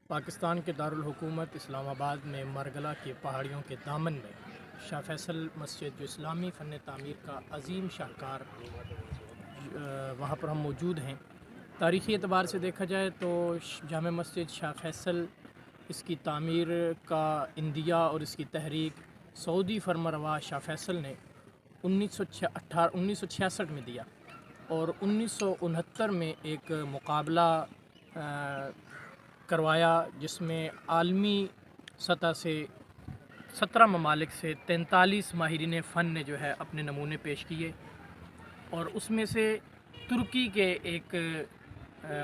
پاکستان کے دارالحکومت اسلام آباد میں مرگلا کی پہاڑیوں کے دامن میں شاہ فیصل مسجد جو اسلامی فن تعمیر کا عظیم شاہکار وہاں پر ہم موجود ہیں۔ تاریخی اعتبار سے دیکھا جائے تو جامع مسجد شاہ فیصل اس کی تعمیر کا عندیہ اور اس کی تحریک سعودی فرمانروا شاہ فیصل نے 1966 میں دیا، اور 1969 میں ایک مقابلہ کروایا جس میں عالمی سطح سے 17 ممالک سے 43 ماہرین فن نے جو ہے اپنے نمونے پیش کیے، اور اس میں سے ترکی کے ایک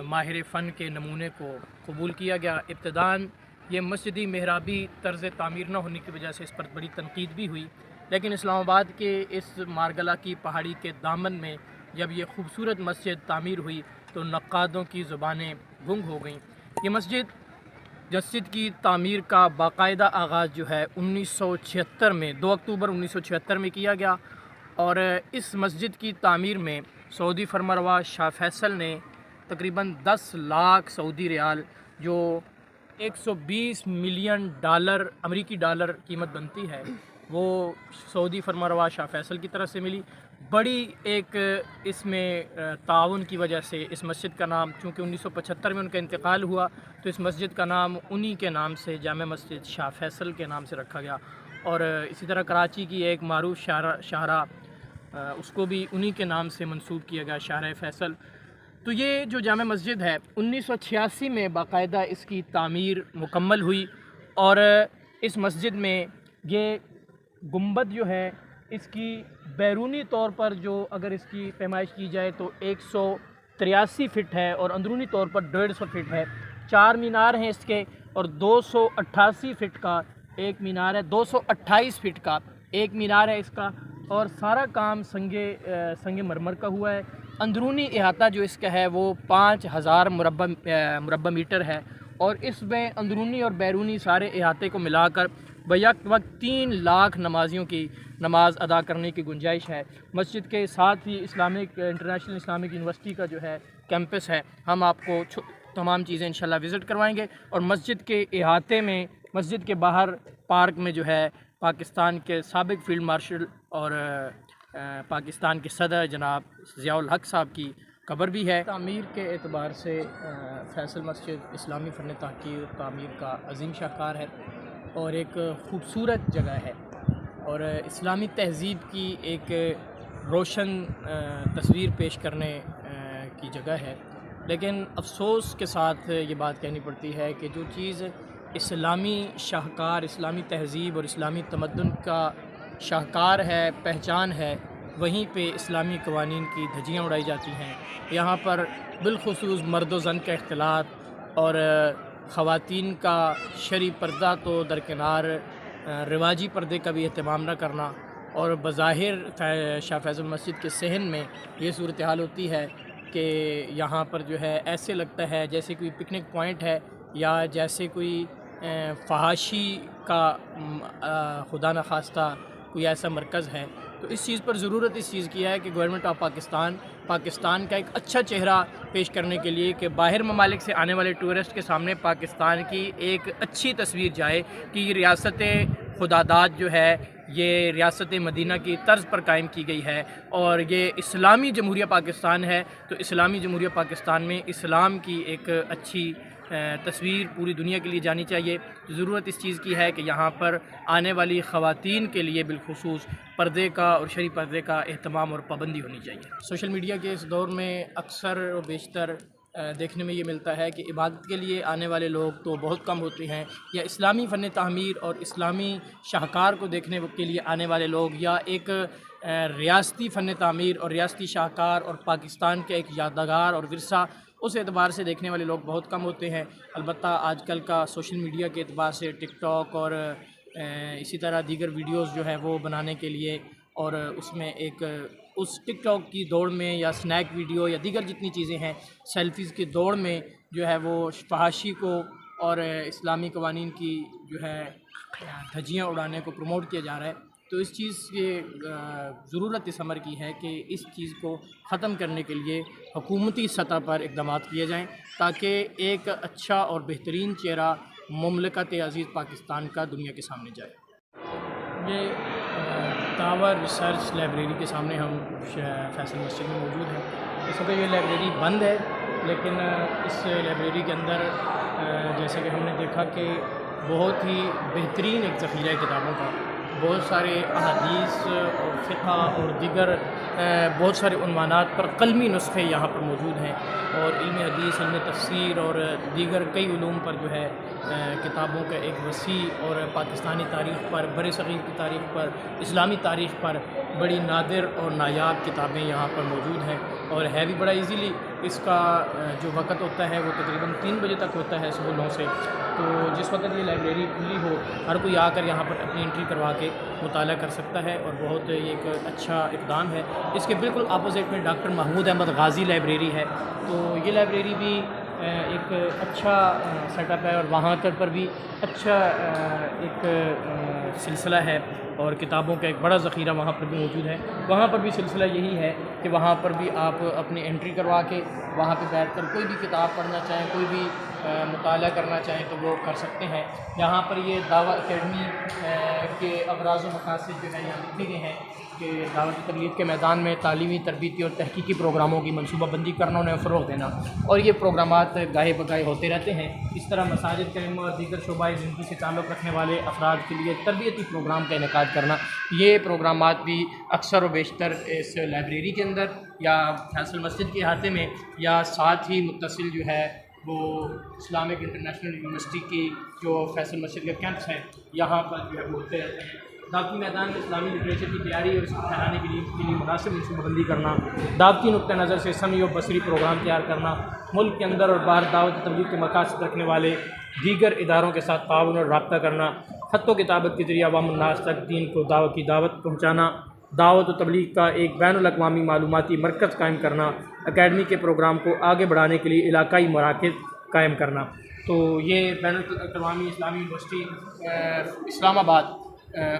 ماہر فن کے نمونے کو قبول کیا گیا۔ ابتداً یہ مسجدی محرابی طرز تعمیر نہ ہونے کی وجہ سے اس پر بڑی تنقید بھی ہوئی، لیکن اسلام آباد کے اس مارگلا کی پہاڑی کے دامن میں جب یہ خوبصورت مسجد تعمیر ہوئی تو نقادوں کی زبانیں گنگ ہو گئیں۔ یہ مسجد کی تعمیر کا باقاعدہ آغاز جو ہے 1976 میں 2 اکتوبر 1976 میں کیا گیا، اور اس مسجد کی تعمیر میں سعودی فرمانروا شاہ فیصل نے تقریباً 10 لاکھ سعودی ریال جو 120 ملین ڈالر امریکی ڈالر قیمت بنتی ہے، وہ سعودی فرمانروا شاہ فیصل کی طرف سے ملی۔ بڑی ایک اس میں تعاون کی وجہ سے اس مسجد کا نام، چونکہ 1975 میں ان کا انتقال ہوا تو اس مسجد کا نام انہی کے نام سے جامع مسجد شاہ فیصل کے نام سے رکھا گیا، اور اسی طرح کراچی کی ایک معروف شاہراہ اس کو بھی انہی کے نام سے منسوب کیا گیا، شاہراہ فیصل۔ تو یہ جو جامع مسجد ہے 1986 میں باقاعدہ اس کی تعمیر مکمل ہوئی، اور اس مسجد میں یہ گنبد جو ہے اس کی بیرونی طور پر جو اگر اس کی پیمائش کی جائے تو 183 فٹ ہے، اور اندرونی طور پر 150 فٹ ہے۔ 4 مینار ہیں اس کے، اور 288 فٹ کا ایک مینار ہے، 228 فٹ کا ایک مینار ہے اس کا، اور سارا کام سنگ مرمر کا ہوا ہے۔ اندرونی احاطہ جو اس کا ہے وہ 5000 مربع میٹر ہے، اور اس میں اندرونی اور بیرونی سارے احاطے کو ملا کر بیک وقت 3 لاکھ نمازیوں کی نماز ادا کرنے کی گنجائش ہے۔ مسجد کے ساتھ ہی انٹرنیشنل اسلامک یونیورسٹی کا جو ہے کیمپس ہے، ہم آپ کو تمام چیزیں انشاءاللہ وزٹ کروائیں گے، اور مسجد کے احاطے میں مسجد کے باہر پارک میں جو ہے پاکستان کے سابق فیلڈ مارشل اور پاکستان کے صدر جناب ضیاء الحق صاحب کی قبر بھی ہے۔ تعمیر کے اعتبار سے فیصل مسجد اسلامی فن تعمیر کا عظیم شاہکار ہے، اور ایک خوبصورت جگہ ہے، اور اسلامی تہذیب کی ایک روشن تصویر پیش کرنے کی جگہ ہے۔ لیکن افسوس کے ساتھ یہ بات کہنی پڑتی ہے کہ جو چیز اسلامی شاہکار، اسلامی تہذیب اور اسلامی تمدن کا شاہکار ہے، پہچان ہے، وہیں پہ اسلامی قوانین کی دھجیاں اڑائی جاتی ہیں۔ یہاں پر بالخصوص مرد و زن کا اختلاط اور خواتین کا شرعی پردہ تو درکنار، رواجی پردے کا بھی اہتمام نہ کرنا، اور بظاہر شاہ فیصل مسجد کے صحن میں یہ صورتحال ہوتی ہے کہ یہاں پر جو ہے ایسے لگتا ہے جیسے کوئی پکنک پوائنٹ ہے، یا جیسے کوئی فحاشی کا خدا نخواستہ کوئی ایسا مرکز ہے۔ تو اس چیز پر ضرورت اس چیز کی ہے کہ گورنمنٹ آف پاکستان کا ایک اچھا چہرہ پیش کرنے کے لیے کہ باہر ممالک سے آنے والے ٹورسٹ کے سامنے پاکستان کی ایک اچھی تصویر جائے کہ یہ ریاست خداداد جو ہے یہ ریاست مدینہ کی طرز پر قائم کی گئی ہے، اور یہ اسلامی جمہوریہ پاکستان ہے، تو اسلامی جمہوریہ پاکستان میں اسلام کی ایک اچھی تصویر پوری دنیا کے لیے جانی چاہیے۔ ضرورت اس چیز کی ہے کہ یہاں پر آنے والی خواتین کے لیے بالخصوص پردے کا اور شرعی پردے کا اہتمام اور پابندی ہونی چاہیے۔ سوشل میڈیا کے اس دور میں اکثر و بیشتر دیکھنے میں یہ ملتا ہے کہ عبادت کے لیے آنے والے لوگ تو بہت کم ہوتے ہیں، یا اسلامی فن تعمیر اور اسلامی شاہکار کو دیکھنے کے لیے آنے والے لوگ، یا ایک ریاستی فن تعمیر اور ریاستی شاہکار اور پاکستان کے ایک یادگار اور ورثہ، اس اعتبار سے دیکھنے والے لوگ بہت کم ہوتے ہیں۔ البتہ آج کل کا سوشل میڈیا کے اعتبار سے ٹک ٹاک اور اسی طرح دیگر ویڈیوز جو ہے وہ بنانے کے لیے، اور اس میں ایک اس ٹک ٹاک کی دوڑ میں یا سنیک ویڈیو یا دیگر جتنی چیزیں ہیں سیلفیز کی دوڑ میں جو ہے وہ فحاشی کو اور اسلامی قوانین کی جو ہے دھجیاں اڑانے کو پروموٹ کیا جا رہا ہے۔ تو اس چیز کی ضرورت اس امر کی ہے کہ اس چیز کو ختم کرنے کے لیے حکومتی سطح پر اقدامات کیے جائیں تاکہ ایک اچھا اور بہترین چہرہ مملکت عزیز پاکستان کا دنیا کے سامنے جائے۔ یہ دعویٰ ریسرچ لائبریری کے سامنے ہم فیصل مسجد میں موجود ہیں۔ اس وقت یہ لائبریری بند ہے، لیکن اس لائبریری کے اندر جیسے کہ ہم نے دیکھا کہ بہت ہی بہترین ایک ذخیرہ ہے کتابوں کا، بہت سارے احادیث اور فقہ اور دیگر بہت سارے عنوانات پر قلمی نسخے یہاں پر موجود ہیں، اور علم حدیث، علم تفسیر اور دیگر کئی علوم پر جو ہے کتابوں کا ایک وسیع اور پاکستانی تاریخ پر، بر صغیر کی تاریخ پر، اسلامی تاریخ پر بڑی نادر اور نایاب کتابیں یہاں پر موجود ہیں، اور ہے بھی بڑا ایزیلی۔ اس کا جو وقت ہوتا ہے وہ تقریباً 3 بجے تک ہوتا ہے صبح 9 سے، تو جس وقت یہ لائبریری کھلی ہو ہر کوئی آ کر یہاں پر اپنی انٹری کروا کے مطالعہ کر سکتا ہے، اور بہت ایک اچھا اقدام ہے۔ اس کے بالکل اپوزٹ میں ڈاکٹر محمود احمد غازی لائبریری ہے، تو یہ لائبریری بھی ایک اچھا سیٹ اپ ہے، اور وہاں پر بھی اچھا ایک سلسلہ ہے، اور کتابوں کا ایک بڑا ذخیرہ وہاں پر بھی موجود ہے۔ وہاں پر بھی سلسلہ یہی ہے کہ وہاں پر بھی آپ اپنی انٹری کروا کے وہاں پہ بیٹھ کر کوئی بھی کتاب پڑھنا چاہیں، کوئی بھی مطالعہ کرنا چاہیں تو وہ کر سکتے ہیں۔ یہاں پر یہ دعویٰ اکیڈمی کے اغراض و مقاصد جو ہے یہاں لکھے گئے ہیں کہ دعوت تبلیغ کے میدان میں تعلیمی، تربیتی اور تحقیقی پروگراموں کی منصوبہ بندی کرنا، انہیں فروغ دینا، اور یہ پروگرامات گاہے بگاہے ہوتے رہتے ہیں۔ اس طرح مساجد کے اور دیگر شعبۂ زندگی سے تعلق رکھنے والے افراد کے لیے تربیتی پروگرام کا انعقاد کرنا، یہ پروگرامات بھی اکثر و بیشتر اس لائبریری کے اندر یا فیصل مسجد کے احاطے میں، یا ساتھ ہی متصل جو ہے وہ اسلامک انٹرنیشنل یونیورسٹی کی جو فیصل مسجد کا کیمپس ہے یہاں پر جو ہے وہ ہوتے رہتے ہیں۔ دعوتی میدان میں اسلامی لٹریچر کی تیاری اور اس کو پھیلانے کے لیے مناسب منصوبہ بندی کرنا، دعوتی نقطہ نظر سے سمعی و بصری پروگرام تیار کرنا، ملک کے اندر اور باہر دعوت تبلیغ کے مقاصد رکھنے والے دیگر اداروں کے ساتھ تعاون اور رابطہ کرنا، خط و کتابت کے ذریعے عوام الناس تک دین کو دعوت کی دعوت پہنچانا، دعوت و تبلیغ کا ایک بین الاقوامی معلوماتی مرکز قائم کرنا، اکیڈمی کے پروگرام کو آگے بڑھانے کے لیے علاقائی مراکز قائم کرنا۔ تو یہ بین الاقوامی اسلامی یونیورسٹی اسلام آباد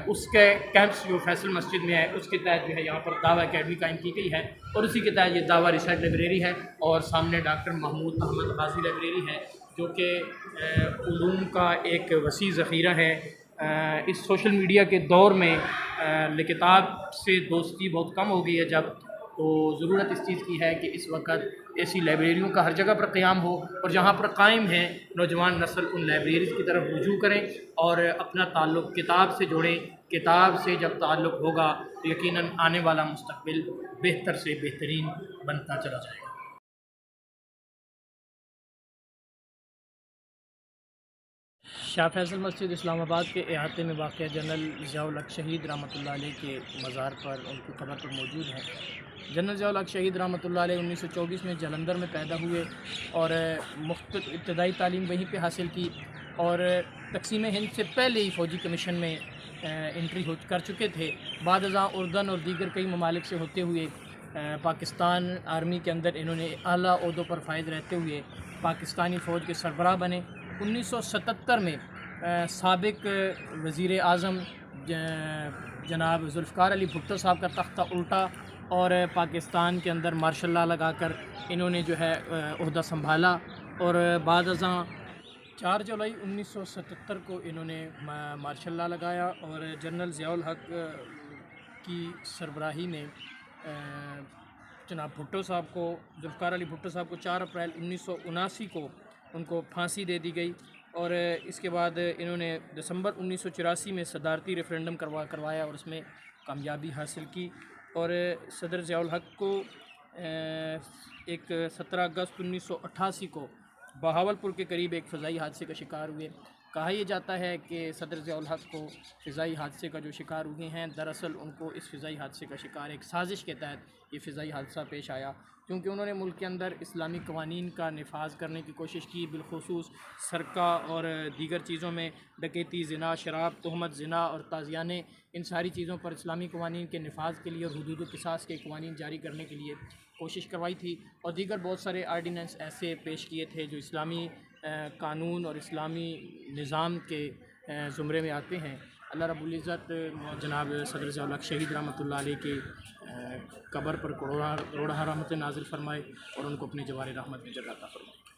اس کے کیمپس جو فیصل مسجد میں ہے اس کے تحت جو ہے یہاں پر دعویٰ اکیڈمی قائم کی گئی ہے، اور اسی کے تحت یہ دعویٰ ریسرچ لائبریری ہے، اور سامنے ڈاکٹر محمود احمد غازی لائبریری ہے جو کہ علوم کا ایک وسیع ذخیرہ ہے۔ اس سوشل میڈیا کے دور میں کتاب سے دوستی بہت کم ہو گئی ہے جب، تو ضرورت اس چیز کی ہے کہ اس وقت ایسی لائبریریوں کا ہر جگہ پر قیام ہو، اور جہاں پر قائم ہیں نوجوان نسل ان لائبریریز کی طرف رجوع کریں اور اپنا تعلق کتاب سے جوڑیں۔ کتاب سے جب تعلق ہوگا تو یقیناً آنے والا مستقبل بہتر سے بہترین بنتا چلا جائے گا۔ شاہ فیصل مسجد اسلام آباد کے احاطے میں واقع جنرل ضیاء الحق شہید رحمۃ اللہ علیہ کے مزار پر ان کی قبر پر موجود ہے۔ جنرل ضیاء الحق شہید رحمۃ اللہ علیہ 1924 میں جلندھر میں پیدا ہوئے، اور ابتدائی تعلیم وہیں پہ حاصل کی، اور تقسیم ہند سے پہلے ہی فوجی کمیشن میں انٹری کر چکے تھے۔ بعد ازاں اردن اور دیگر کئی ممالک سے ہوتے ہوئے پاکستان آرمی کے اندر انہوں نے اعلیٰ عہدوں پر فائز رہتے ہوئے پاکستانی فوج کے سربراہ بنے۔ 1977 میں سابق وزیر اعظم جناب ذوالفقار علی بھٹو صاحب کا تختہ الٹا، اور پاکستان کے اندر مارشل لا لگا کر انہوں نے جو ہے عہدہ سنبھالا، اور بعد ازاں 4 جولائی 1977 کو انہوں نے مارشل لا لگایا، اور جنرل ضیاء الحق کی سربراہی میں جناب بھٹو صاحب کو، ذوالفقار علی بھٹو صاحب کو 4 اپریل 1979 کو ان کو پھانسی دے دی گئی، اور اس کے بعد انہوں نے دسمبر 1984 میں صدارتی ریفرینڈم کروایا اور اس میں کامیابی حاصل کی، اور صدر ضیاء الحق کو ایک 17 اگست 1988 کو بہاولپور کے قریب ایک فضائی حادثے کا شکار ہوئے۔ کہا یہ جاتا ہے کہ صدر ضیاء الحق کو فضائی حادثے کا جو شکار ہوئے ہیں، دراصل ان کو اس فضائی حادثے کا شکار ایک سازش کے تحت یہ فضائی حادثہ پیش آیا، کیونکہ انہوں نے ملک کے اندر اسلامی قوانین کا نفاذ کرنے کی کوشش کی، بالخصوص سرقہ اور دیگر چیزوں میں ڈکیتی، زنا، شراب، تہمت، زنا اور تازیانے، ان ساری چیزوں پر اسلامی قوانین کے نفاذ کے لیے اور حدود و قصاص کے قوانین جاری کرنے کے لیے کوشش کروائی تھی، اور دیگر بہت سارے آرڈیننس ایسے پیش کیے تھے جو اسلامی قانون اور اسلامی نظام کے زمرے میں آتے ہیں۔ اللہ رب العزت جناب صدر ضیاء الحق شہید رحمۃ اللہ علیہ کی قبر پر کروڑہ رحمت نازل فرمائے اور ان کو اپنے جوار رحمت میں جگہ عطا فرمائے۔